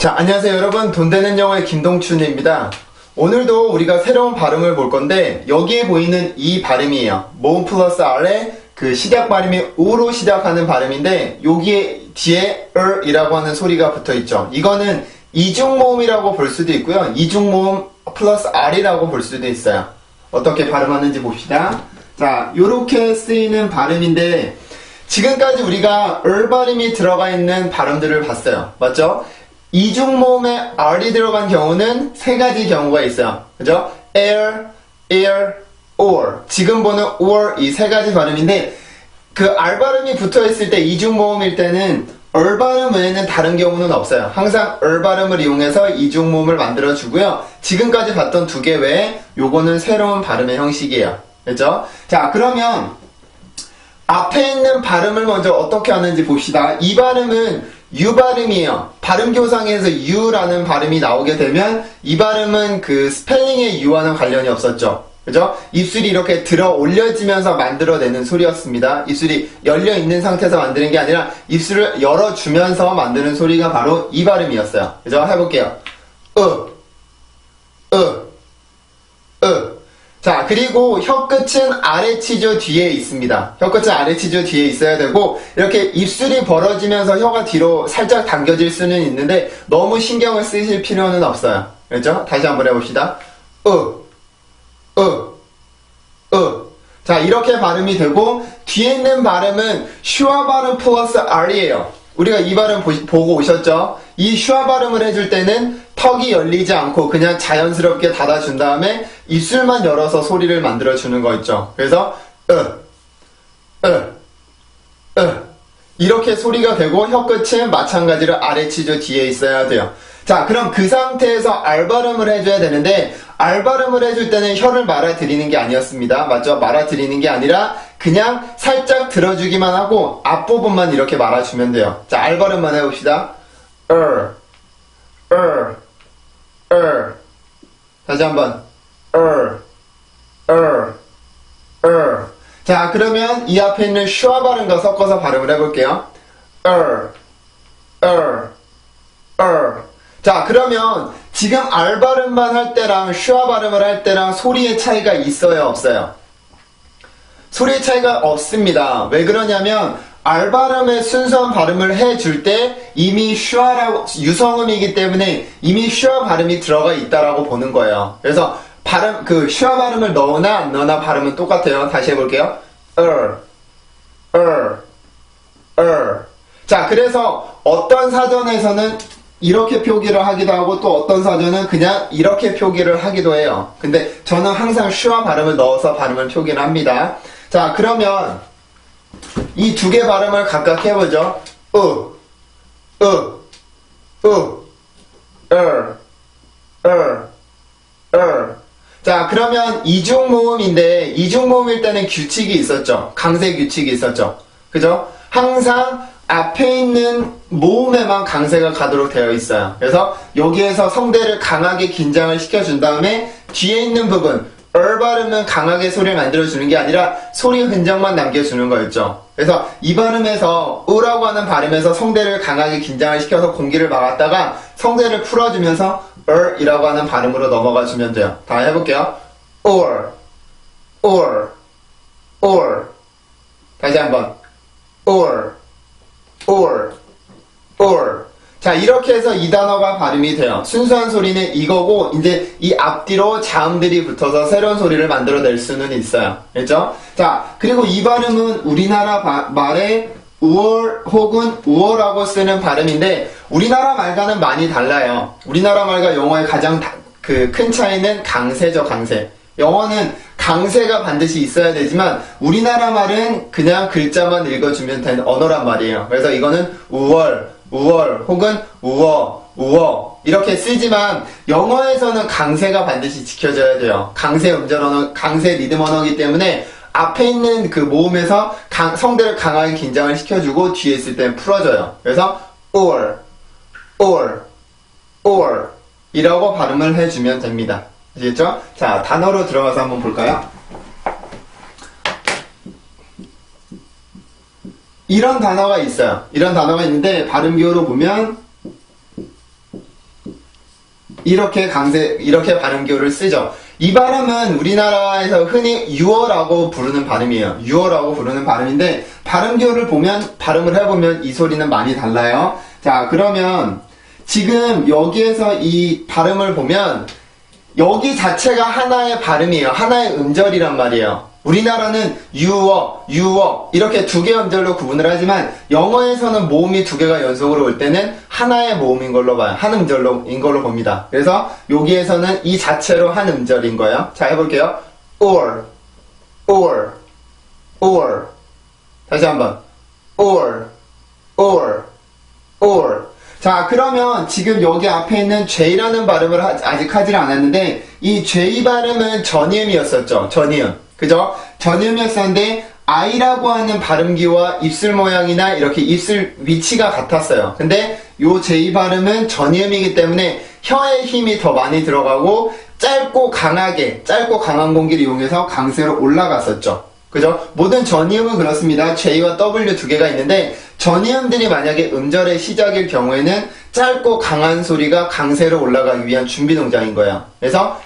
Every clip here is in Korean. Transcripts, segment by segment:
자, 안녕하세요 여러분. 돈 되는 영어의 김동춘입니다. 오늘도 우리가 새로운 발음을 볼 건데 여기에 보이는 이 발음이에요. 모음 플러스 R에 그 시작 발음이 우로 시작하는 발음인데 여기에 뒤에 이라고 하는 소리가 붙어 있죠. 이거는 이중모음이라고 볼 수도 있고요. 이중모음 플러스 R이라고 볼 수도 있어요. 어떻게 발음하는지 봅시다. 자, 요렇게 쓰이는 발음인데 지금까지 우리가 발음이 들어가 있는 발음들을 봤어요. 맞죠? 이중모음에 R이 들어간 경우는 세 가지 경우가 있어요. 그죠? air, or. 지금 보는 or 이 세 가지 발음인데 그 R 발음이 붙어 있을 때 이중모음일 때는 발음 외에는 다른 경우는 없어요. 항상 발음을 이용해서 이중모음을 만들어 주고요. 지금까지 봤던 두 개 외에 요거는 새로운 발음의 형식이에요. 그죠? 자, 그러면 앞에 있는 발음을 먼저 어떻게 하는지 봅시다. 이 발음은 U 발음이에요. 발음교상에서 U라는 발음이 나오게 되면 이 발음은 그 스펠링의 U와는 관련이 없었죠. 그죠? 입술이 이렇게 들어 올려지면서 만들어내는 소리였습니다. 입술이 열려있는 상태에서 만드는 게 아니라 입술을 열어주면서 만드는 소리가 바로 이 발음이었어요. 그죠? 해볼게요. 자, 그리고 혀끝은 아래치조 뒤에 있습니다. 혀끝은 아래치조 뒤에 있어야 되고 이렇게 입술이 벌어지면서 혀가 뒤로 살짝 당겨질 수는 있는데 너무 신경을 쓰실 필요는 없어요. 그렇죠? 다시 한번 해봅시다. 자, 이렇게 발음이 되고 뒤에 있는 발음은 슈아 발음 플러스 R이에요. 우리가 이 발음 보고 오셨죠? 이 슈아 발음을 해줄 때는 턱이 열리지 않고 그냥 자연스럽게 닫아준 다음에 입술만 열어서 소리를 만들어주는 거 있죠. 그래서 이렇게 소리가 되고 혀끝은 마찬가지로 아래치조 뒤에 있어야 돼요. 자, 그럼 그 상태에서 R 발음을 해줘야 되는데 R 발음을 해줄 때는 혀를 말아들이는 게 아니었습니다. 맞죠? 말아들이는 게 아니라 그냥 살짝 들어주기만 하고 앞부분만 이렇게 말아주면 돼요. 자, R 발음만 해봅시다. 다시 한번. 자, 그러면 이 앞에 있는 슈아 발음과 섞어서 발음을 해볼게요. 자, 그러면 지금 R 발음만 할 때랑 슈아 발음을 할 때랑 소리의 차이가 있어요, 없어요? 소리의 차이가 없습니다. 왜 그러냐면 R 발음의 순수한 발음을 해줄 때 이미 슈아라고 유성음이기 때문에 이미 슈아 발음이 들어가 있다라고 보는 거예요. 그래서 그 슈아 발음을 넣으나 안 넣으나 발음은 똑같아요. 다시 해볼게요. 자, 그래서 어떤 사전에서는 이렇게 표기를 하기도 하고 또 어떤 사전은 그냥 이렇게 표기를 하기도 해요. 근데 저는 항상 슈아 발음을 넣어서 발음을 표기를 합니다. 자, 그러면 이 두 개 발음을 각각 해보죠. 자, 그러면 이중모음인데 이중모음일 때는 규칙이 있었죠. 강세 규칙이 있었죠. 그죠? 항상 앞에 있는 모음에만 강세가 가도록 되어 있어요. 그래서 여기에서 성대를 강하게 긴장을 시켜준 다음에 뒤에 있는 부분 발음은 강하게 소리를 만들어주는 게 아니라 소리 흔적만 남겨주는 거였죠. 그래서 이 발음에서 라고 하는 발음에서 성대를 강하게 긴장을 시켜서 공기를 막았다가 성대를 풀어주면서 이라고 하는 발음으로 넘어가 주면 돼요. 다 해볼게요. or. 다시 한번. or. 자, 이렇게 해서 이 단어가 발음이 돼요. 순수한 소리는 이거고 이제 이 앞뒤로 자음들이 붙어서 새로운 소리를 만들어낼 수는 있어요. 그렇죠? 자, 그리고 이 발음은 우리나라 말에 우월 혹은 우어라고 쓰는 발음인데 우리나라 말과는 많이 달라요. 우리나라 말과 영어의 가장 큰 차이는 강세죠, 강세. 영어는 강세가 반드시 있어야 되지만 우리나라 말은 그냥 글자만 읽어주면 되는 언어란 말이에요. 그래서 이거는 우월 혹은 우어 이렇게 쓰지만 영어에서는 강세가 반드시 지켜져야 돼요. 강세 음절 언어, 강세 리듬 언어이기 때문에 앞에 있는 그 모음에서 성대를 강하게 긴장을 시켜주고 뒤에 있을 땐 풀어줘요. 그래서 or 이라고 발음을 해주면 됩니다. 아시겠죠? 자, 단어로 들어가서 한번 볼까요? 이런 단어가 있어요. 이런 단어가 있는데 발음 기호로 보면 이렇게 이렇게 발음기호를 쓰죠. 이 발음은 우리나라에서 흔히 유어라고 부르는 발음이에요. 유어라고 부르는 발음인데, 발음기호를 발음을 해보면 이 소리는 많이 달라요. 자, 그러면 지금 여기에서 이 발음을 보면 여기 자체가 하나의 발음이에요. 하나의 음절이란 말이에요. 우리나라는 유어 이렇게 두 개의 음절로 구분을 하지만 영어에서는 모음이 두 개가 연속으로 올 때는 하나의 모음인 걸로 봐요. 한 음절인 걸로 봅니다. 그래서 여기에서는 이 자체로 한 음절인 거예요. 자, 해볼게요. or 다시 한번 or 자, 그러면 지금 여기 앞에 있는 J라는 발음을 아직 하질 않았는데, 이 J 발음은 전이음이었었죠. 전이음. 그죠? 전이음이었었는데, I라고 하는 발음기와 입술 모양이나 이렇게 입술 위치가 같았어요. 근데 요 J 발음은 전이음이기 때문에 혀의 힘이 더 많이 들어가고, 짧고 강한 공기를 이용해서 강세로 올라갔었죠. 그죠? 모든 전이음은 그렇습니다. J와 W 두 개가 있는데, 전이음들이 만약에 음절의 시작일 경우에는 짧고 강한 소리가 강세로 올라가기 위한 준비 동작인 거예요. 그래서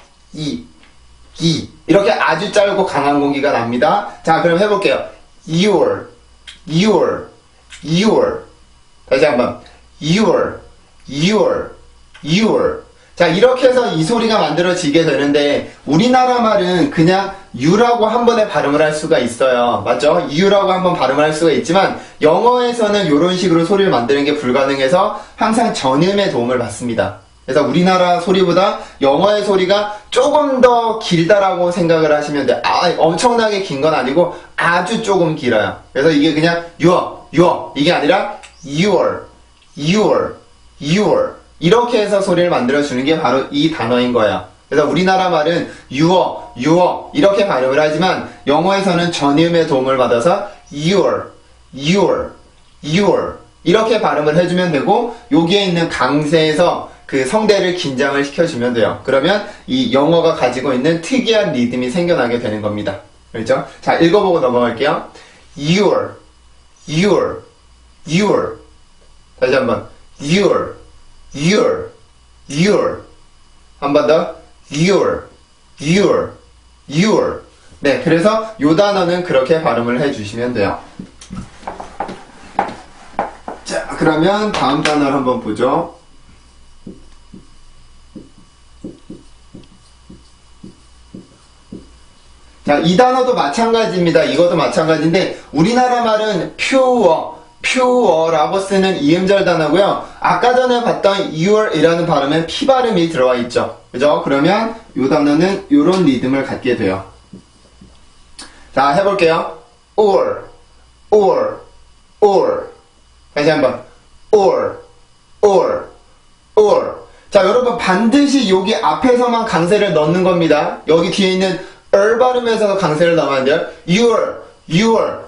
이렇게 아주 짧고 강한 공기가 납니다. 자, 그럼 해볼게요. your 다시 한번 your 자, 이렇게 해서 이 소리가 만들어지게 되는데, 우리나라 말은 그냥 U라고 한 번에 발음을 할 수가 있어요. 맞죠? U라고 한 번 발음을 할 수가 있지만, 영어에서는 이런 식으로 소리를 만드는 게 불가능해서 항상 전음의 도움을 받습니다. 그래서 우리나라 소리보다 영어의 소리가 조금 더 길다라고 생각을 하시면 돼요. 엄청나게 긴 건 아니고 아주 조금 길어요. 그래서 이게 그냥 your 이게 아니라 your 이렇게 해서 소리를 만들어주는 게 바로 이 단어인 거예요. 그래서 우리나라 말은 your 이렇게 발음을 하지만 영어에서는 전음의 도움을 받아서 your 이렇게 발음을 해주면 되고, 여기에 있는 강세에서 그 성대를 긴장을 시켜주면 돼요. 그러면 이 영어가 가지고 있는 특이한 리듬이 생겨나게 되는 겁니다. 그렇죠? 자, 읽어보고 넘어갈게요. your 다시 한번 your 한 번 더 your 네, 그래서 요 단어는 그렇게 발음을 해주시면 돼요. 자, 그러면 다음 단어를 한번 보죠. 자, 이 단어도 마찬가지입니다. 이것도 마찬가지인데, 우리나라 말은 pure라고 쓰는 이음절 단어고요. 아까 전에 봤던 your이라는 발음은 P 발음이 들어와 있죠. 그죠? 그러면 이 단어는 이런 리듬을 갖게 돼요. 자, 해볼게요. or 다시 한번 or 자, 여러분 반드시 여기 앞에서만 강세를 넣는 겁니다. 여기 뒤에 있는 발음에서 강세를 넣으면 안 돼요. your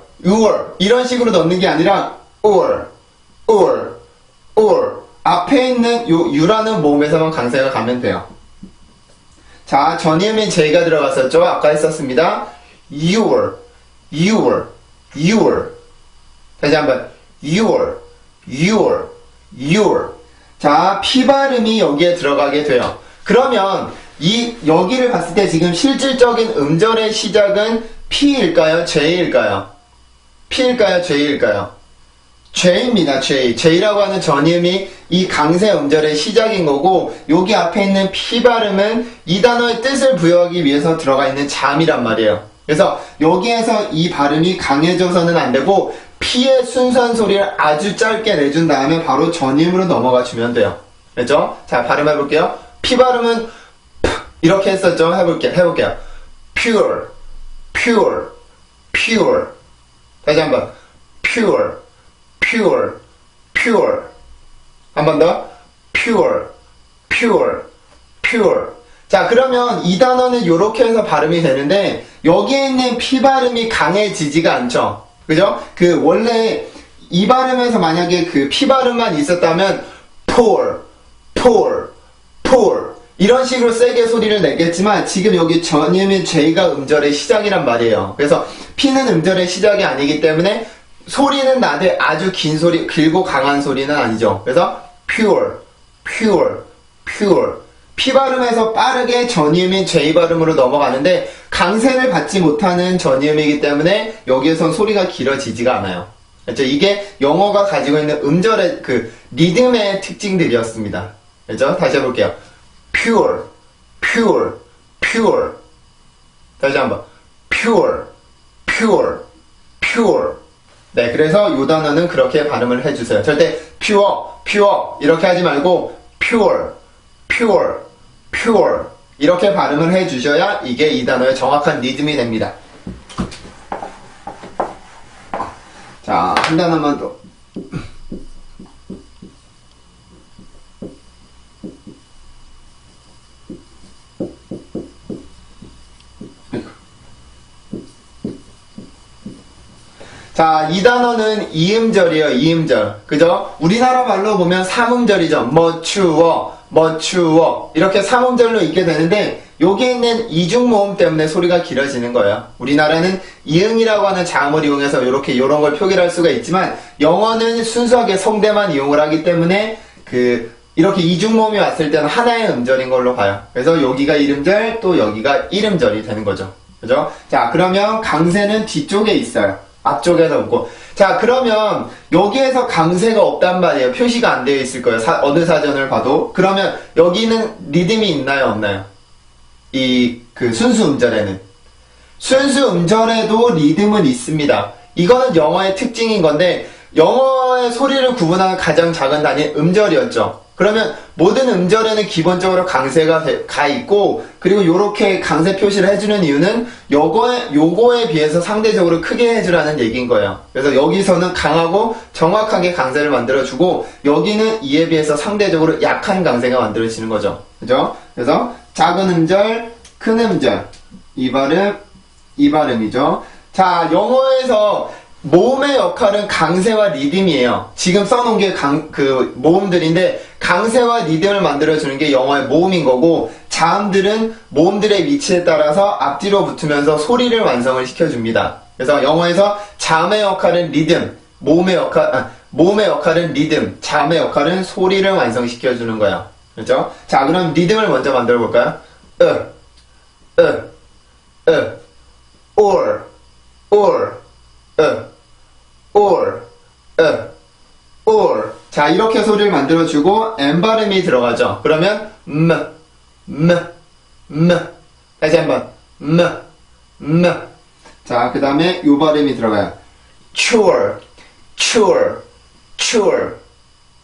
이런 식으로 넣는 게 아니라 or 앞에 있는 요 U라는 모음에서만 강세가 가면 돼요. 자, 전이음인 J가 들어갔었죠? 아까 했었습니다. your 다시 한번 your 자, P 발음이 여기에 들어가게 돼요. 그러면 여기를 봤을 때 지금 실질적인 음절의 시작은 P일까요? J일까요? P일까요? J일까요? J입니다. J라고 하는 전이음이 이 강세 음절의 시작인 거고, 여기 앞에 있는 P 발음은 이 단어의 뜻을 부여하기 위해서 들어가 있는 잠이란 말이에요. 그래서 여기에서 이 발음이 강해져서는 안 되고, P의 순수한 소리를 아주 짧게 내준 다음에 바로 전이음으로 넘어가 주면 돼요. 그렇죠? 자, 발음해 볼게요. P 발음은 이렇게 했었죠? 해볼게요. pure 다시 한번 pure 한 번 더 pure 자, 그러면 이 단어는 이렇게 해서 발음이 되는데, 여기에 있는 P 발음이 강해지지가 않죠. 그죠? 원래 이 발음에서 만약에 그 P 발음만 있었다면 poor 이런 식으로 세게 소리를 내겠지만, 지금 여기 전이음인 J가 음절의 시작이란 말이에요. 그래서 P는 음절의 시작이 아니기 때문에 소리는 나되 아주 길고 강한 소리는 아니죠. 그래서 pure P 발음에서 빠르게 전이음인 J 발음으로 넘어가는데 강세를 받지 못하는 전이음이기 때문에 여기에선 소리가 길어지지가 않아요. 그렇죠? 이게 영어가 가지고 있는 음절의 그 리듬의 특징들이었습니다. 그렇죠? 다시 해볼게요. pure, pure, pure. 다시 한번. pure, pure, pure. 네, 그래서 이 단어는 그렇게 발음을 해주세요. 절대 pure, pure 이렇게 하지 말고 pure, pure, pure 이렇게 발음을 해주셔야 이게 이 단어의 정확한 리듬이 됩니다. 자, 한 단어만 더. 자, 이 단어는 이음절이에요, 이음절. 그죠? 우리나라 말로 보면 삼음절이죠. 뭐 추워, 뭐 추워. 이렇게 삼음절로 읽게 되는데, 여기에 있는 이중모음 때문에 소리가 길어지는 거예요. 우리나라는 이응이라고 하는 자음을 이용해서 이런 걸 표기할 수가 있지만, 영어는 순수하게 성대만 이용을 하기 때문에, 이렇게 이중모음이 왔을 때는 하나의 음절인 걸로 봐요. 그래서 여기가 1음절, 또 여기가 1음절이 되는 거죠. 그죠? 자, 그러면 강세는 뒤쪽에 있어요. 앞쪽에는 없고. 자, 그러면 여기에서 강세가 없단 말이에요. 표시가 안 되어 있을 거예요. 어느 사전을 봐도. 그러면 여기는 리듬이 있나요, 없나요? 순수 음절에는. 순수 음절에도 리듬은 있습니다. 이거는 영어의 특징인 건데, 영어의 소리를 구분하는 가장 작은 단위 음절이었죠. 그러면 모든 음절에는 기본적으로 강세가 가 있고, 그리고 요렇게 강세 표시를 해주는 이유는 요거에 비해서 상대적으로 크게 해주라는 얘기인 거예요. 그래서 여기서는 강하고 정확하게 강세를 만들어주고, 여기는 이에 비해서 상대적으로 약한 강세가 만들어지는 거죠. 그죠? 그래서 작은 음절, 큰 음절, 이 발음이죠. 자, 영어에서 모음의 역할은 강세와 리듬이에요. 지금 써놓은 게 모음들인데, 강세와 리듬을 만들어주는 게 영어의 모음인 거고, 자음들은 모음들의 위치에 따라서 앞뒤로 붙으면서 소리를 완성을 시켜줍니다. 그래서 영어에서 자음의 역할은 리듬, 모음의 역할은 리듬, 자음의 역할은 소리를 완성시켜주는 거예요. 그렇죠? 자, 그럼 리듬을 먼저 만들어 볼까요? or. 자, 이렇게 소리를 만들어주고 M 발음이 들어가죠. 그러면 다시 한번 자, 그 다음에 요 발음이 들어가요. chur.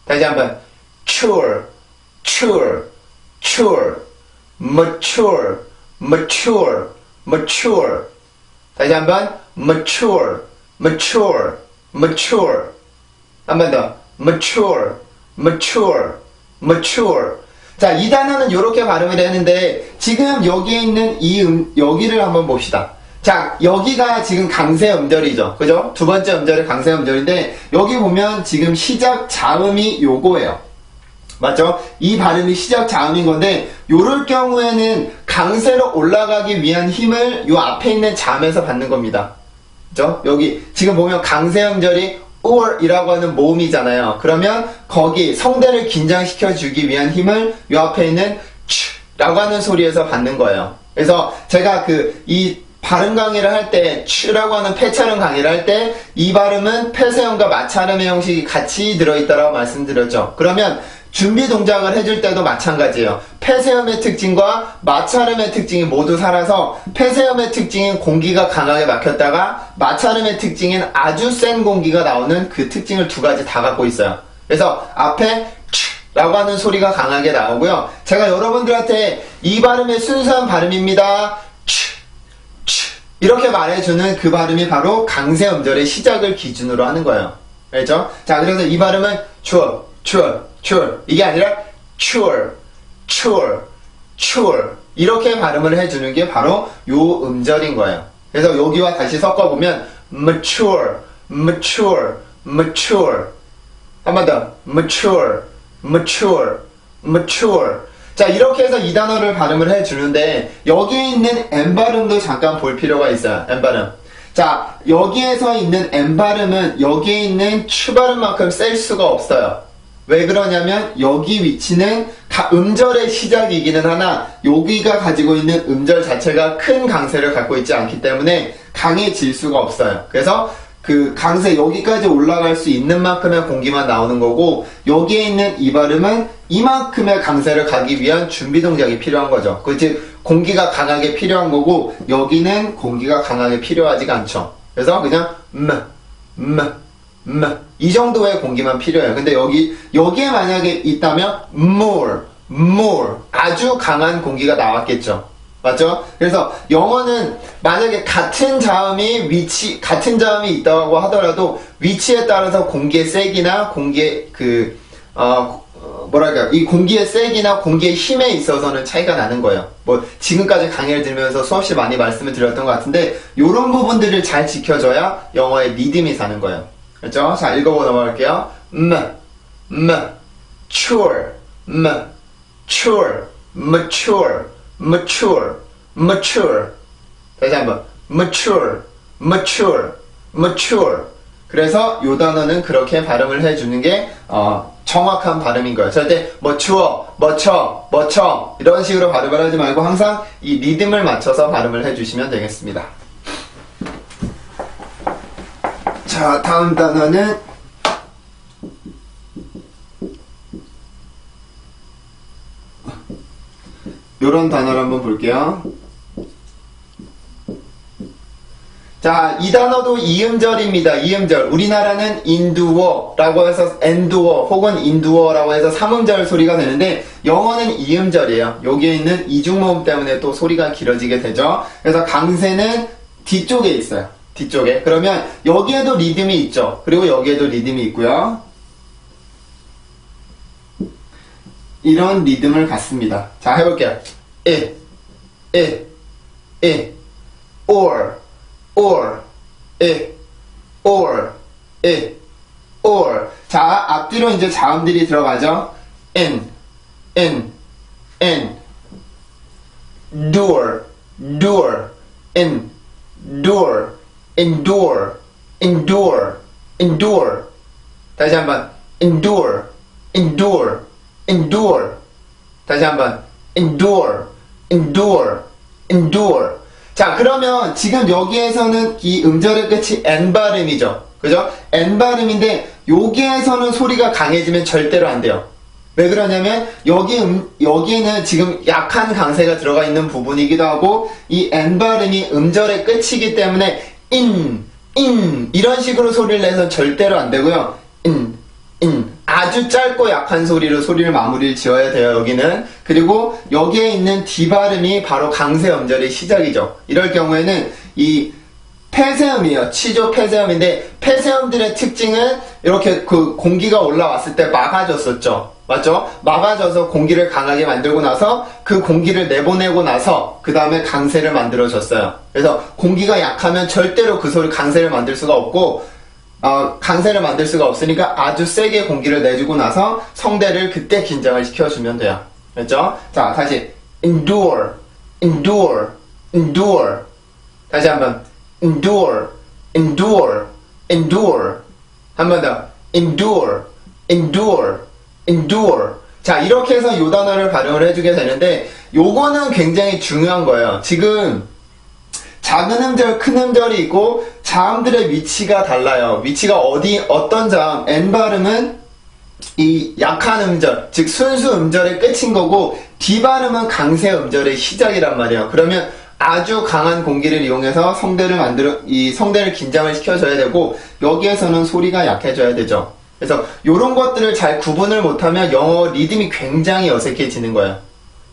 다시 한번 chur. mature. 다시 한번 mature. 한 번 더. mature. 자, 이 단어는 이렇게 발음을 했는데, 지금 여기에 있는 여기를 한번 봅시다. 자, 여기가 지금 강세 음절이죠. 그죠? 두 번째 음절이 강세 음절인데, 여기 보면 지금 시작 자음이 요거예요. 맞죠? 이 발음이 시작 자음인 건데, 요럴 경우에는 강세로 올라가기 위한 힘을 요 앞에 있는 자음에서 받는 겁니다. 그죠? 여기 지금 보면 강세 음절이 or 이라고 하는 모음이잖아요. 그러면 거기 성대를 긴장시켜 주기 위한 힘을 요 앞에 있는 라고 하는 소리에서 받는 거예요. 그래서 제가 이 발음 강의를 할 때 라고 하는 폐차름 강의를 할 때 이 발음은 폐쇄음과 마찰음의 형식이 같이 들어있다라고 말씀드렸죠. 그러면 준비 동작을 해줄 때도 마찬가지예요. 폐쇄음의 특징과 마찰음의 특징이 모두 살아서, 폐쇄음의 특징인 공기가 강하게 막혔다가 마찰음의 특징인 아주 센 공기가 나오는 그 특징을 두 가지 다 갖고 있어요. 그래서 앞에 라고 하는 소리가 강하게 나오고요. 제가 여러분들한테 이 발음의 순수한 발음입니다. 이렇게 말해주는 그 발음이 바로 강세 음절의 시작을 기준으로 하는 거예요. 알죠? 자, 그래서 이 발음은 추워. 이게 아니라 chur 이렇게 발음을 해주는 게 바로 요 음절인 거예요. 그래서 여기와 다시 섞어보면 mature 한 번 더 mature. 자, 이렇게 해서 이 단어를 발음을 해주는데, 여기에 있는 M 발음도 잠깐 볼 필요가 있어요. M 발음. 자, 여기에서 있는 M 발음은 여기에 있는 추 발음만큼 셀 수가 없어요. 왜 그러냐면 여기 위치는 음절의 시작이기는 하나 여기가 가지고 있는 음절 자체가 큰 강세를 갖고 있지 않기 때문에 강해질 수가 없어요. 그래서 그 강세 여기까지 올라갈 수 있는 만큼의 공기만 나오는 거고 여기에 있는 이 발음은 이만큼의 강세를 가기 위한 준비 동작이 필요한 거죠. 즉 공기가 강하게 필요한 거고 여기는 공기가 강하게 필요하지가 않죠. 그래서 그냥 이 정도의 공기만 필요해요. 근데 여기에 만약에 있다면 more 아주 강한 공기가 나왔겠죠. 맞죠? 그래서 영어는 만약에 같은 자음이 있다고 하더라도 위치에 따라서 공기의 세기나 공기의 이 공기의 세기나 공기의 힘에 있어서는 차이가 나는 거예요. 뭐 지금까지 강의를 들으면서 수없이 많이 말씀을 드렸던 것 같은데 이런 부분들을 잘 지켜줘야 영어의 리듬이 사는 거예요. 그렇죠? 자, 읽어보고 넘어갈게요. mature. 다시 한번 mature. 그래서 요 단어는 그렇게 발음을 해주는 게 정확한 발음인 거예요. 절대 멋져 이런 식으로 발음을 하지 말고 항상 이 리듬을 맞춰서 발음을 해주시면 되겠습니다. 자, 다음 단어는 요런 단어를 한번 볼게요. 자, 이 단어도 이음절입니다. 이음절. 우리나라는 endure 해서 endure 혹은 endure라고 해서 3음절 소리가 되는데 영어는 이음절이에요. 여기에 있는 이중모음 때문에 또 소리가 길어지게 되죠. 그래서 강세는 뒤쪽에 있어요. 뒤쪽에. 그러면 여기에도 리듬이 있죠. 그리고 여기에도 리듬이 있고요. 이런 리듬을 갖습니다. 자, 해볼게요. or. 자, 앞뒤로 이제 자음들이 들어가죠. endure. 다시 한번 endure. 다시 한번 endure. 자, 그러면 지금 여기에서는 이 음절의 끝이 N 발음이죠. 그죠? N 발음인데 여기에서는 소리가 강해지면 절대로 안 돼요. 왜 그러냐면 여기에는 지금 약한 강세가 들어가 있는 부분이기도 하고 이 N 발음이 음절의 끝이기 때문에 이런 식으로 소리를 내서 절대로 안 되고요. 아주 짧고 약한 소리로 소리를 마무리를 지어야 돼요. 여기는. 그리고 여기에 있는 D 발음이 바로 강세 음절의 시작이죠. 이럴 경우에는 이 폐쇄음이에요. 치조 폐쇄음인데 폐쇄음들의 특징은 이렇게 그 공기가 올라왔을 때 막아줬었죠. 맞죠? 막아줘서 공기를 강하게 만들고 나서 그 공기를 내보내고 나서 그 다음에 강세를 만들어줬어요. 그래서 공기가 약하면 절대로 그 소리 강세를 만들 수가 없고 강세를 만들 수가 없으니까 아주 세게 공기를 내주고 나서 성대를 그때 긴장을 시켜주면 돼요. 그렇죠? 자, 다시 endure. 다시 한번 endure. 한 번 더 endure. 자, 이렇게 해서 요 단어를 발음을 해주게 되는데 요거는 굉장히 중요한 거예요. 지금 작은 음절, 큰 음절이 있고 자음들의 위치가 달라요. 위치가 어떤 자음, N 발음은 이 약한 음절, 즉 순수 음절의 끝인 거고 D 발음은 강세 음절의 시작이란 말이에요. 그러면 아주 강한 공기를 이용해서 이 성대를 긴장을 시켜줘야 되고 여기에서는 소리가 약해져야 되죠. 그래서 이런 것들을 잘 구분을 못하면 영어 리듬이 굉장히 어색해지는 거예요.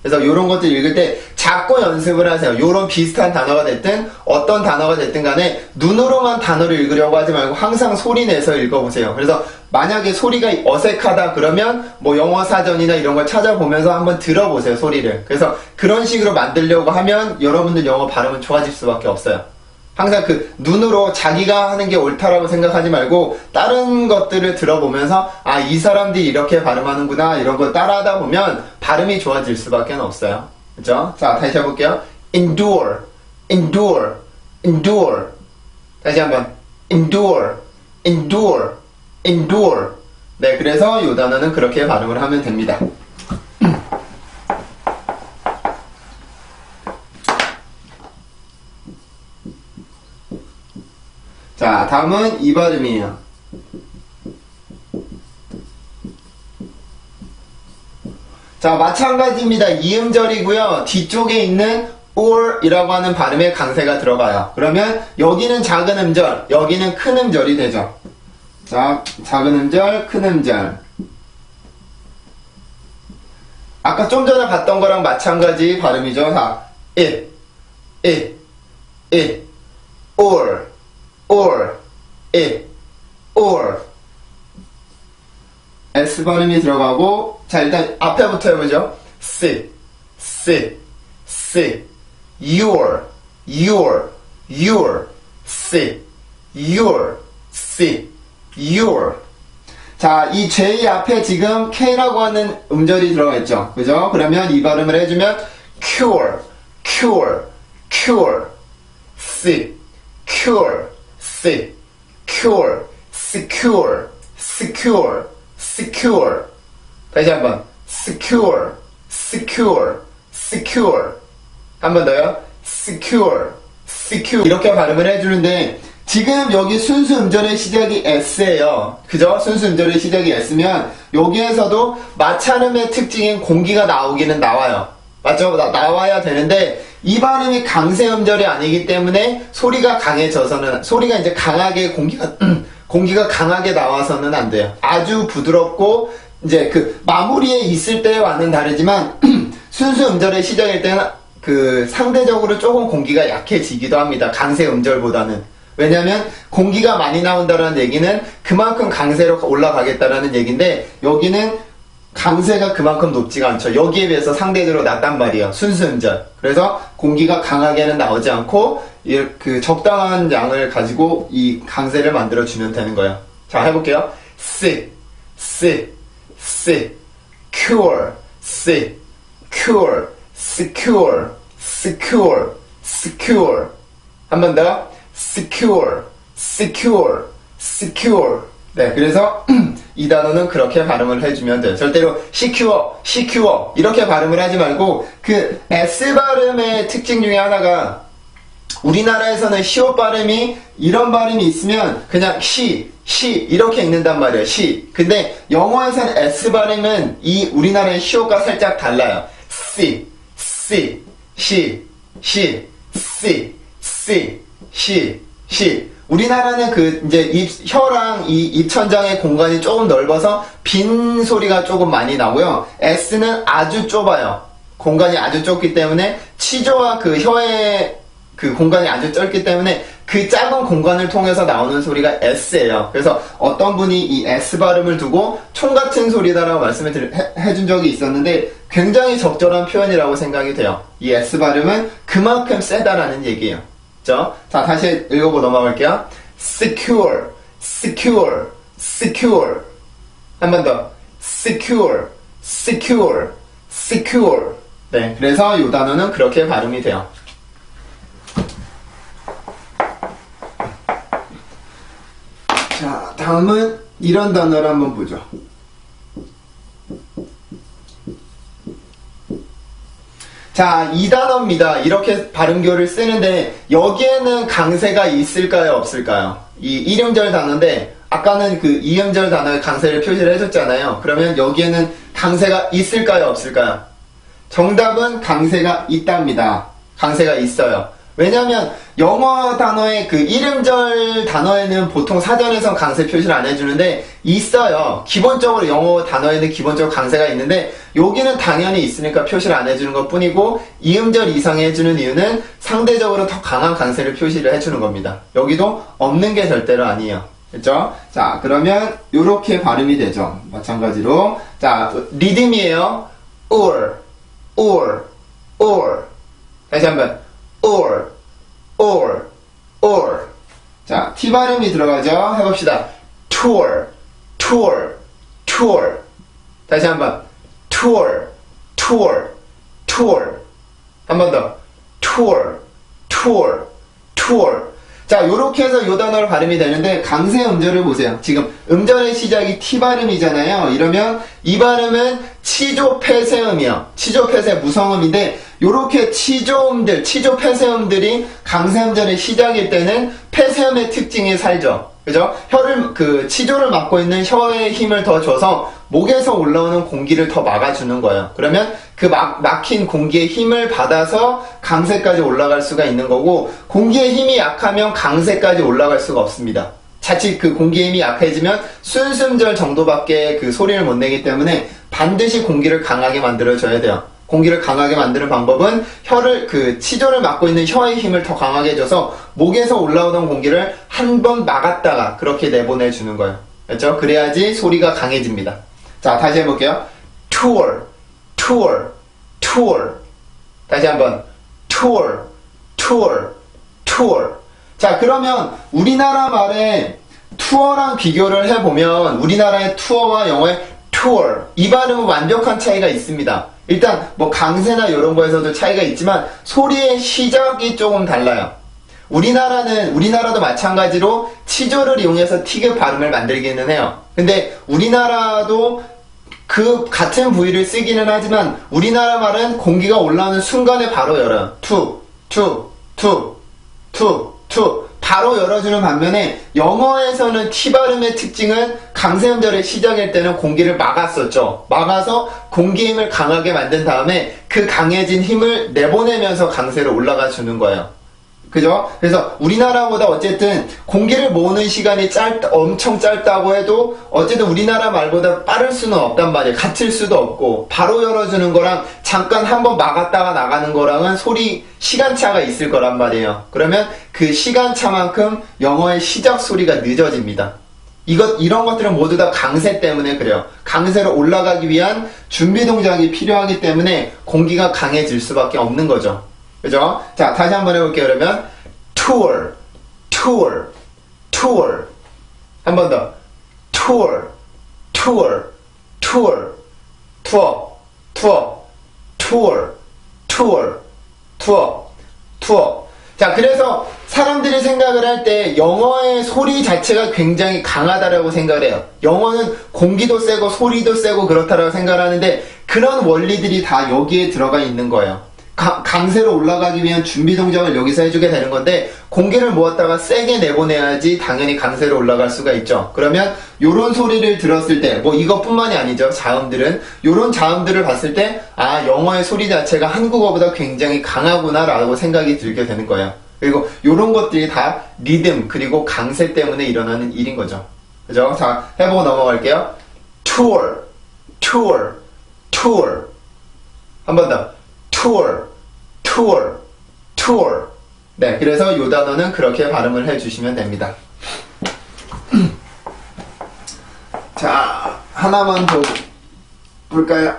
그래서 이런 것들 읽을 때 자꾸 연습을 하세요. 이런 비슷한 단어가 됐든 어떤 단어가 됐든 간에 눈으로만 단어를 읽으려고 하지 말고 항상 소리 내서 읽어보세요. 그래서 만약에 소리가 어색하다 그러면 뭐 영어 사전이나 이런 걸 찾아보면서 한번 들어보세요. 소리를. 그래서 그런 식으로 만들려고 하면 여러분들 영어 발음은 좋아질 수밖에 없어요. 항상 그 눈으로 자기가 하는 게 옳다라고 생각하지 말고 다른 것들을 들어보면서 이 사람들이 이렇게 발음하는구나 이런 걸 따라하다 보면 발음이 좋아질 수밖에 없어요. 그렇죠? 자, 다시 해볼게요. endure. 다시 한번 endure. 네, 그래서 이 단어는 그렇게 발음을 하면 됩니다. 자, 다음은 이 발음이에요. 자, 마찬가지입니다. 이음절이고요. 뒤쪽에 있는 or 이라고 하는 발음에 강세가 들어가요. 그러면 여기는 작은 음절, 여기는 큰 음절이 되죠. 자, 작은 음절, 큰 음절. 아까 좀 전에 봤던 거랑 마찬가지 발음이죠. 자, it, or, it, or. S 발음이 들어가고, 자, 일단 앞에부터 해보죠. sit, your, sit, your. 자, 이 J 앞에 지금 K라고 하는 음절이 들어가 있죠. 그죠? 그러면 이 발음을 해주면 cure, sit, secure. 다시 한번 secure. 한 번 더요. secure. 이렇게 발음을 해주는데 지금 여기 순수 음절의 시작이 S예요. 그죠? 순수 음절의 시작이 S면 여기에서도 마찰음의 특징인 공기가 나오기는 나와요. 맞죠? 나와야 되는데 이 발음이 강세 음절이 아니기 때문에 소리가 이제 강하게 공기가 강하게 나와서는 안 돼요. 아주 부드럽고 이제 그 마무리에 있을 때와는 다르지만 순수 음절의 시작일 때는 그 상대적으로 조금 공기가 약해지기도 합니다. 강세 음절보다는. 왜냐하면 공기가 많이 나온다는 얘기는 그만큼 강세로 올라가겠다라는 얘기인데 여기는 강세가 그만큼 높지가 않죠. 여기에 비해서 상대적으로 낮단 말이에요. 순수 음절. 그래서 공기가 강하게는 나오지 않고 그 적당한 양을 가지고 이 강세를 만들어주면 되는 거예요. 자, 해볼게요. sit, cure, secure. 한 번 더. secure. 네, 그래서 이 단어는 그렇게 발음을 해주면 돼요. 절대로 secure 이렇게 발음을 하지 말고 그 S 발음의 특징 중에 하나가 우리나라에서는 시옷 발음이 이런 발음이 있으면 그냥 시 이렇게 읽는단 말이에요. 시. 근데 영어에서는 S 발음은 이 우리나라의 시옷과 살짝 달라요. C. 우리나라는 그 이제 혀랑 이 입천장의 공간이 조금 넓어서 빈 소리가 조금 많이 나고요. S는 아주 좁아요. 공간이 아주 좁기 때문에 치조와 그 혀의 그 공간이 아주 짧기 때문에 그 작은 공간을 통해서 나오는 소리가 S예요. 그래서 어떤 분이 이 S 발음을 두고 총 같은 소리다라고 말씀을 해준 적이 있었는데 굉장히 적절한 표현이라고 생각이 돼요. 이 S 발음은 그만큼 세다라는 얘기예요. 자, 다시 읽어보고 넘어갈게요. secure. 한 번 더. secure. 네, 그래서 이 단어는 그렇게 발음이 돼요. 자, 다음은 이런 단어를 한번 보죠. 자, 이 단어입니다. 이렇게 발음교를 쓰는데 여기에는 강세가 있을까요, 없을까요? 이 1음절 단어인데 아까는 그 2음절 단어에 강세를 표시를 해줬잖아요. 그러면 여기에는 강세가 있을까요, 없을까요? 정답은 강세가 있답니다. 강세가 있어요. 왜냐면 영어 단어의 그 1음절 단어에는 보통 사전에선 강세 표시를 안 해주는데 있어요. 기본적으로 영어 단어에는 기본적으로 강세가 있는데 여기는 당연히 있으니까 표시를 안 해주는 것 뿐이고 2음절 이상에 해주는 이유는 상대적으로 더 강한 강세를 표시를 해주는 겁니다. 여기도 없는 게 절대로 아니에요. 그렇죠? 자, 그러면 이렇게 발음이 되죠. 마찬가지로 자, 리듬이에요. or. 다시 한번 or. 자, T 발음이 들어가죠. 해봅시다. tour. 다시 한번 tour. 한 번 더. tour. 자, 요렇게 해서 요 단어를 발음이 되는데 강세 음절을 보세요. 지금 음절의 시작이 T 발음이잖아요. 이러면 이 발음은 치조 폐쇄음이요. 치조 폐쇄 무성음인데 요렇게 치조음들, 치조 폐쇄음들이 강세 음절의 시작일 때는 폐쇄음의 특징이 살죠. 그죠? 치조를 맡고 있는 혀에 힘을 더 줘서 목에서 올라오는 공기를 더 막아주는 거예요. 그러면 그 막힌 공기의 힘을 받아서 강세까지 올라갈 수가 있는 거고, 공기의 힘이 약하면 강세까지 올라갈 수가 없습니다. 자칫 그 공기의 힘이 약해지면 순음절 정도밖에 그 소리를 못 내기 때문에 반드시 공기를 강하게 만들어줘야 돼요. 공기를 강하게 만드는 방법은 치조를 맡고 있는 혀의 힘을 더 강하게 해줘서 목에서 올라오던 공기를 한 번 막았다가 그렇게 내보내주는 거예요. 그렇죠? 그래야지 소리가 강해집니다. 자, 다시 해볼게요. tour, tour, tour. 다시 한번 tour, tour, tour. 자, 그러면 우리나라 말에 투어랑 비교를 해보면 우리나라의 투어와 영어의 tour, 이 발음은 완벽한 차이가 있습니다. 일단 뭐 강세나 이런 거에서도 차이가 있지만 소리의 시작이 조금 달라요. 우리나라도 마찬가지로 치조를 이용해서 티귿 발음을 만들기는 해요. 근데 우리나라도 그 같은 부위를 쓰기는 하지만 우리나라 말은 공기가 올라오는 순간에 바로 열어요. 투 바로 열어주는 반면에 영어에서는 T 발음의 특징은 강세음절의 시작일 때는 공기를 막았었죠. 막아서 공기 힘을 강하게 만든 다음에 그 강해진 힘을 내보내면서 강세로 올라가 주는 거예요. 그죠? 그래서 우리나라보다 어쨌든 공기를 모으는 시간이 엄청 짧다고 해도 어쨌든 우리나라 말보다 빠를 수는 없단 말이에요. 같을 수도 없고 바로 열어주는 거랑 잠깐 한번 막았다가 나가는 거랑은 소리 시간차가 있을 거란 말이에요. 그러면 그 시간차만큼 영어의 시작 소리가 늦어집니다. 이런 것들은 모두 다 강세 때문에 그래요. 강세로 올라가기 위한 준비 동작이 필요하기 때문에 공기가 강해질 수밖에 없는 거죠. 그죠? 자, 다시 한번 해볼게요. 그러면 tour. 한 번 더. tour. 자, 그래서 사람들이 생각을 할 때 영어의 소리 자체가 굉장히 강하다라고 생각을 해요. 영어는 공기도 세고 소리도 세고 그렇다라고 생각을 하는데 그런 원리들이 다 여기에 들어가 있는 거예요. 강세로 올라가기 위한 준비 동작을 여기서 해주게 되는 건데 공기를 모았다가 세게 내보내야지 당연히 강세로 올라갈 수가 있죠. 그러면 요런 소리를 들었을 때 뭐 이것뿐만이 아니죠. 자음들은 요런 자음들을 봤을 때 영어의 소리 자체가 한국어보다 굉장히 강하구나 라고 생각이 들게 되는 거예요. 그리고 요런 것들이 다 리듬 그리고 강세 때문에 일어나는 일인 거죠. 그죠? 자, 해보고 넘어갈게요. tour. 한 번 더. tour. 네, 그래서 요 단어는 그렇게 발음을 해주시면 됩니다. 자, 하나만 더 볼까요?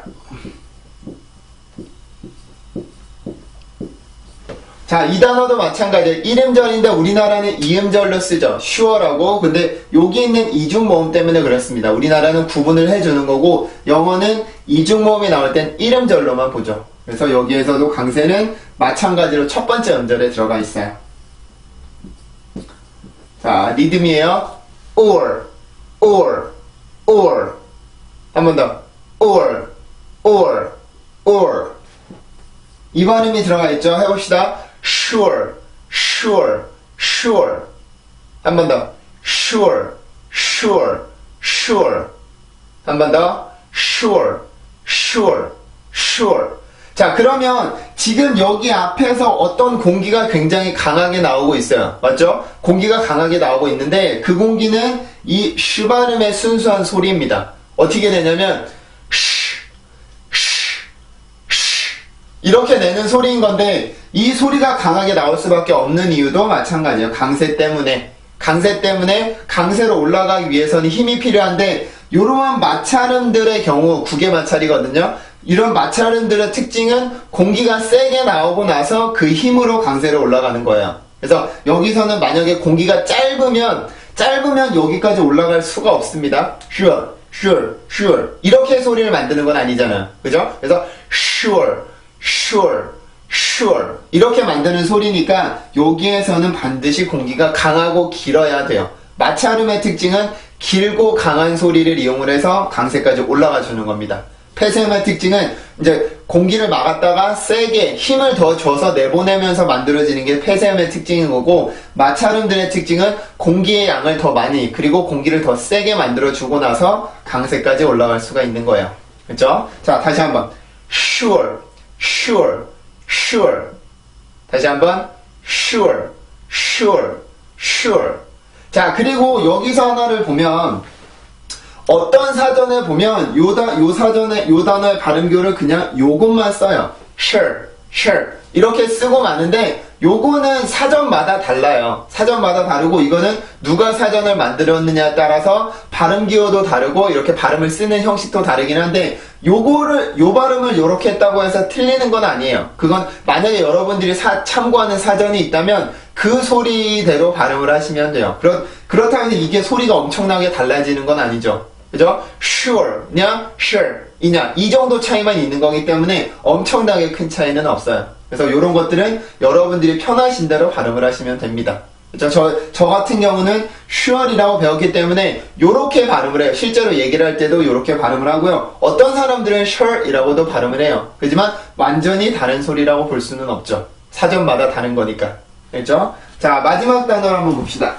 자, 이 단어도 마찬가지예요. 1음절인데 우리나라는 2음절로 쓰죠. sure라고. 근데 여기 있는 이중모음 때문에 그렇습니다. 우리나라는 구분을 해주는 거고 영어는 이중모음이 나올 땐 1음절로만 보죠. 그래서 여기에서도 강세는 마찬가지로 첫 번째 음절에 들어가 있어요. 자, 리듬이에요. or. 한 번 더. or. 이 발음이 들어가 있죠. 해봅시다. sure. 한 번 더. sure. 한 번 더. sure. 자, 그러면 지금 여기 앞에서 어떤 공기가 굉장히 강하게 나오고 있어요. 맞죠? 공기가 강하게 나오고 있는데 그 공기는 이 슈 발음의 순수한 소리입니다. 어떻게 되냐면 이렇게 내는 소리인 건데 이 소리가 강하게 나올 수밖에 없는 이유도 마찬가지예요. 강세 때문에 강세로 올라가기 위해서는 힘이 필요한데 이러한 마찰음들의 경우 국의 마찰이거든요. 이런 마찰음들의 특징은 공기가 세게 나오고 나서 그 힘으로 강세로 올라가는 거예요. 그래서 여기서는 만약에 공기가 짧으면 여기까지 올라갈 수가 없습니다. sure 이렇게 소리를 만드는 건 아니잖아요. 그죠? 그래서 sure sure 이렇게 만드는 소리니까 여기에서는 반드시 공기가 강하고 길어야 돼요. 마치 발음의 특징은 길고 강한 소리를 이용을 해서 강세까지 올라가 주는 겁니다. 폐쇄음의 특징은 이제 공기를 막았다가 세게 힘을 더 줘서 내보내면서 만들어지는 게 폐쇄음의 특징인 거고, 마찰음들의 특징은 공기의 양을 더 많이 그리고 공기를 더 세게 만들어주고 나서 강세까지 올라갈 수가 있는 거예요. 그렇죠? 자, 다시 한번 sure, sure, sure. 다시 한번 sure, sure, sure. 자, 그리고 여기서 하나를 보면 어떤 사전에 보면 요 사전에 요 단어의 발음교를 그냥 요것만 써요. sure, sure 이렇게 쓰고 마는데 요거는 사전마다 달라요. 사전마다 다르고 이거는 누가 사전을 만들었느냐에 따라서 발음 기호도 다르고 이렇게 발음을 쓰는 형식도 다르긴 한데 요 발음을 요렇게 했다고 해서 틀리는 건 아니에요. 그건 만약에 여러분들이 참고하는 사전이 있다면 그 소리대로 발음을 하시면 돼요. 그렇다고 해서 이게 소리가 엄청나게 달라지는 건 아니죠. 그죠? sure냐 sure 이냐 이 정도 차이만 있는 거기 때문에 엄청나게 큰 차이는 없어요. 그래서 이런 것들은 여러분들이 편하신 대로 발음을 하시면 됩니다. 그죠? 저 같은 경우는 sure이라고 배웠기 때문에 요렇게 발음을 해요. 실제로 얘기를 할 때도 요렇게 발음을 하고요. 어떤 사람들은 sure이라고도 발음을 해요. 그렇지만 완전히 다른 소리라고 볼 수는 없죠. 사전마다 다른 거니까. 그렇죠? 자, 마지막 단어를 한번 봅시다.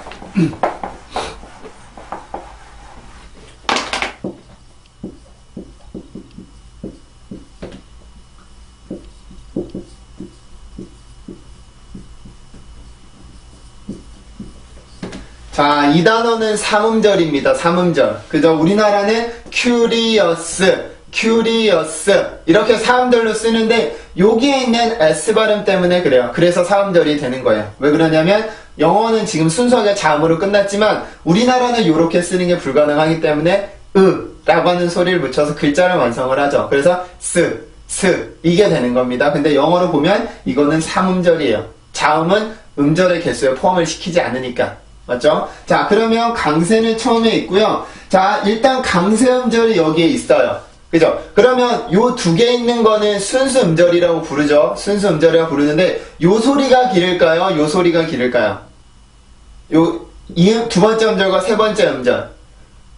자, 이 단어는 삼음절입니다. 삼음절. 그죠? 우리나라는 curious, curious 이렇게 사음절로 쓰는데 여기에 있는 S 발음 때문에 그래요. 그래서 사음절이 되는 거예요. 왜 그러냐면 영어는 지금 순서가 자음으로 끝났지만 우리나라는 이렇게 쓰는 게 불가능하기 때문에 라고 하는 소리를 붙여서 글자를 완성을 하죠. 그래서 스 이게 되는 겁니다. 근데 영어로 보면 이거는 삼음절이에요. 자음은 음절의 개수에 포함을 시키지 않으니까. 맞죠? 자, 그러면 강세는 처음에 있고요. 자, 일단 강세 음절이 여기에 있어요. 그죠? 그러면 요 두 개 있는 거는 순수 음절이라고 부르죠. 순수 음절이라고 부르는데 요 소리가 길을까요? 요 소리가 길을까요? 두 번째 음절과 세 번째 음절.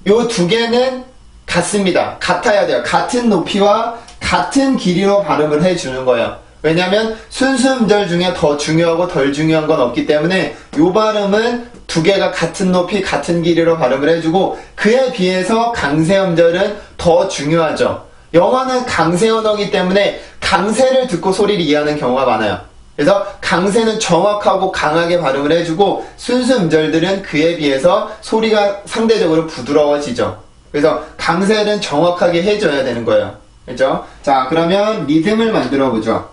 요 두 개는 같습니다. 같아야 돼요. 같은 높이와 같은 길이로 발음을 해주는 거예요. 왜냐면 순수 음절 중에 더 중요하고 덜 중요한 건 없기 때문에 요 발음은 두 개가 같은 높이, 같은 길이로 발음을 해주고 그에 비해서 강세 음절은 더 중요하죠. 영어는 강세 언어이기 때문에 강세를 듣고 소리를 이해하는 경우가 많아요. 그래서 강세는 정확하고 강하게 발음을 해주고 순수 음절들은 그에 비해서 소리가 상대적으로 부드러워지죠. 그래서 강세는 정확하게 해줘야 되는 거예요. 그렇죠? 자, 그러면 리듬을 만들어 보죠.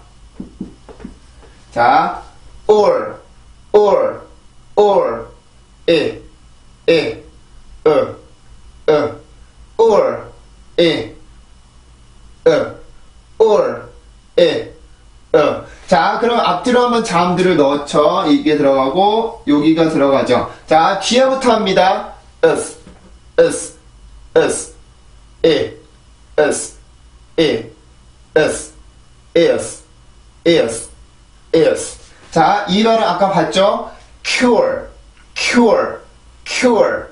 자, or, 자, 그럼 앞뒤로 한번 자음들을 넣죠. 이게 들어가고 여기가 들어가죠. 자, 뒤에부터 합니다. 자, 이 발음 아까 봤죠? cure, curious.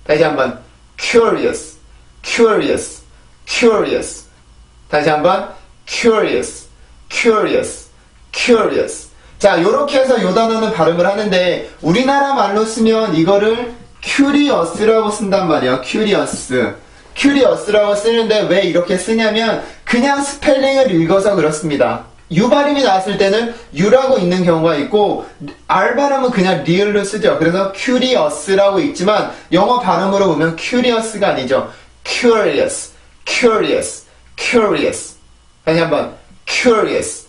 다시 한번 curious. 다시 한번 curious. 자, 요렇게 해서 요 단어는 발음을 하는데 우리나라 말로 쓰면 이거를 curious라고 쓴단 말이에요. curious라고 쓰는데 왜 이렇게 쓰냐면 그냥 스펠링을 읽어서 그렇습니다. U 발음이 나왔을 때는 U라고 있는 경우가 있고 R 발음은 그냥 리을로 쓰죠. 그래서 curious라고 있지만 영어 발음으로 보면 curious가 아니죠. curious. 다시 한번 curious.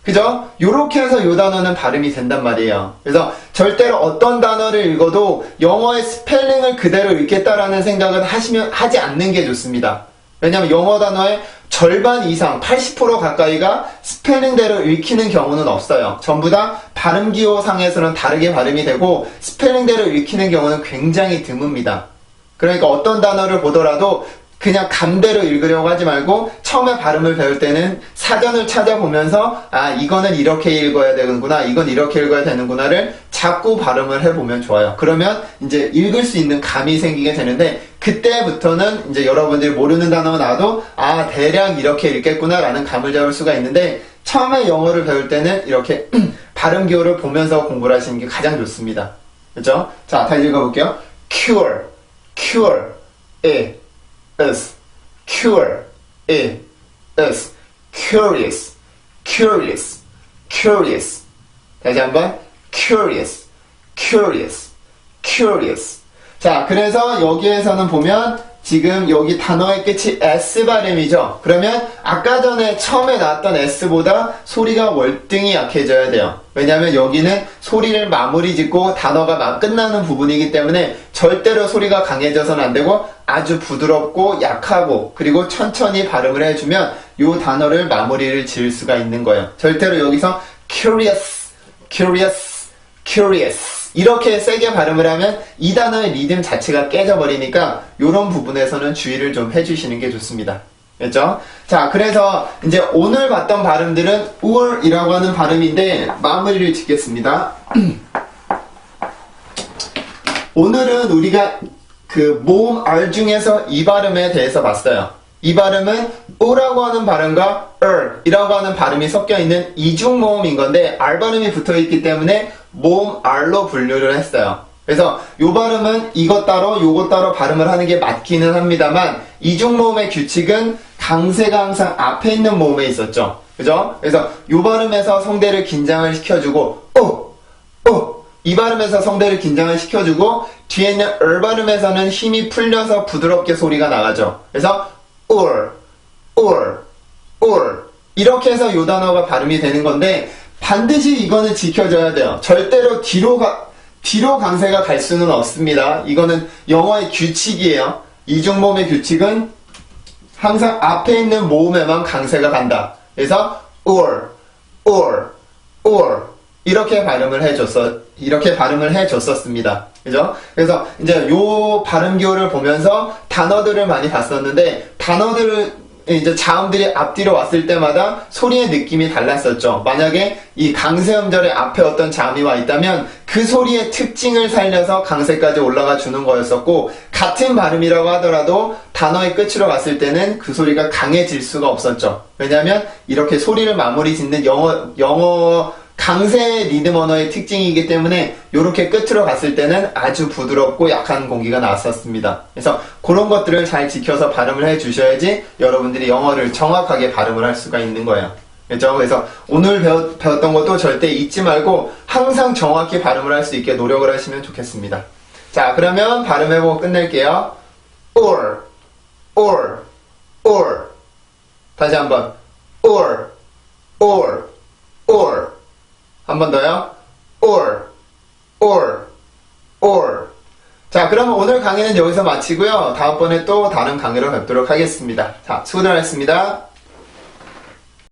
그죠? 요렇게 해서 요 단어는 발음이 된단 말이에요. 그래서 절대로 어떤 단어를 읽어도 영어의 스펠링을 그대로 읽겠다라는 생각은 하지 않는 게 좋습니다. 왜냐면 영어 단어에 절반 이상 80% 가까이가 스펠링대로 읽히는 경우는 없어요. 전부 다 발음 기호상에서는 다르게 발음이 되고 스펠링대로 읽히는 경우는 굉장히 드뭅니다. 그러니까 어떤 단어를 보더라도 그냥 감대로 읽으려고 하지 말고 처음에 발음을 배울 때는 사전을 찾아보면서 아 이거는 이렇게 읽어야 되는구나 이건 이렇게 읽어야 되는구나를 자꾸 발음을 해보면 좋아요. 그러면 이제 읽을 수 있는 감이 생기게 되는데 그때부터는 이제 여러분들이 모르는 단어가 나와도 아 대략 이렇게 읽겠구나 라는 감을 잡을 수가 있는데 처음에 영어를 배울 때는 이렇게 발음 기호를 보면서 공부를 하시는 게 가장 좋습니다. 그렇죠? 자 다시 읽어볼게요. cure, cure, is, cure, is, curious, curious, curious. 다시 한번 curious, curious, curious. 자, 그래서 여기에서는 보면 지금 여기 단어의 끝이 S 발음이죠. 그러면 아까 전에 처음에 나왔던 S보다 소리가 월등히 약해져야 돼요. 왜냐하면 여기는 소리를 마무리 짓고 단어가 끝나는 부분이기 때문에 절대로 소리가 강해져서는 안 되고 아주 부드럽고 약하고 그리고 천천히 발음을 해주면 이 단어를 마무리를 지을 수가 있는 거예요. 절대로 여기서 curious, curious, curious 이렇게 세게 발음을 하면 이 단어의 리듬 자체가 깨져버리니까 이런 부분에서는 주의를 좀 해주시는 게 좋습니다. 됐죠? 자, 그래서 이제 오늘 봤던 발음들은 or이라고 하는 발음인데 마무리를 짓겠습니다. 오늘은 우리가 그 모음 R 중에서 이 발음에 대해서 봤어요. 이 발음은 오라고 하는 발음과 이라고 하는 발음이 섞여 있는 이중 모음인 건데 R 발음이 붙어 있기 때문에 모음 R로 분류를 했어요. 그래서 이 발음은 이것 따로 요것 따로 발음을 하는 게 맞기는 합니다만 이중 모음의 규칙은 강세가 항상 앞에 있는 모음에 있었죠. 그죠? 그래서 이 발음에서 성대를 긴장을 시켜주고 이 발음에서 성대를 긴장을 시켜주고 뒤에 있는 발음에서는 힘이 풀려서 부드럽게 소리가 나가죠. 그래서 이렇게 해서 이 단어가 발음이 되는 건데 반드시 이거는 지켜줘야 돼요. 절대로 뒤로 강세가 갈 수는 없습니다. 이거는 영어의 규칙이에요. 이중모음의 규칙은 항상 앞에 있는 모음에만 강세가 간다. 그래서 이렇게 발음을 해줬었습니다. 그죠? 그래서 이제 요 발음 기호를 보면서 단어들을 많이 봤었는데 단어들을 이제 자음들이 앞뒤로 왔을 때마다 소리의 느낌이 달랐었죠. 만약에 이 강세 음절의 앞에 어떤 자음이 와 있다면 그 소리의 특징을 살려서 강세까지 올라가 주는 거였었고 같은 발음이라고 하더라도 단어의 끝으로 갔을 때는 그 소리가 강해질 수가 없었죠. 왜냐하면 이렇게 소리를 마무리 짓는 영어 강세 리듬 언어의 특징이기 때문에 이렇게 끝으로 갔을 때는 아주 부드럽고 약한 공기가 나왔었습니다. 그래서 그런 것들을 잘 지켜서 발음을 해주셔야지 여러분들이 영어를 정확하게 발음을 할 수가 있는 거예요. 그렇죠? 그래서 오늘 배웠던 것도 절대 잊지 말고 항상 정확히 발음을 할 수 있게 노력을 하시면 좋겠습니다. 자, 그러면 발음해보고 끝낼게요. or 다시 한번 or 한 번 더요. or. 자, 그럼 오늘 강의는 여기서 마치고요. 다음번에 또 다른 강의로 뵙도록 하겠습니다. 자, 수고들 하셨습니다.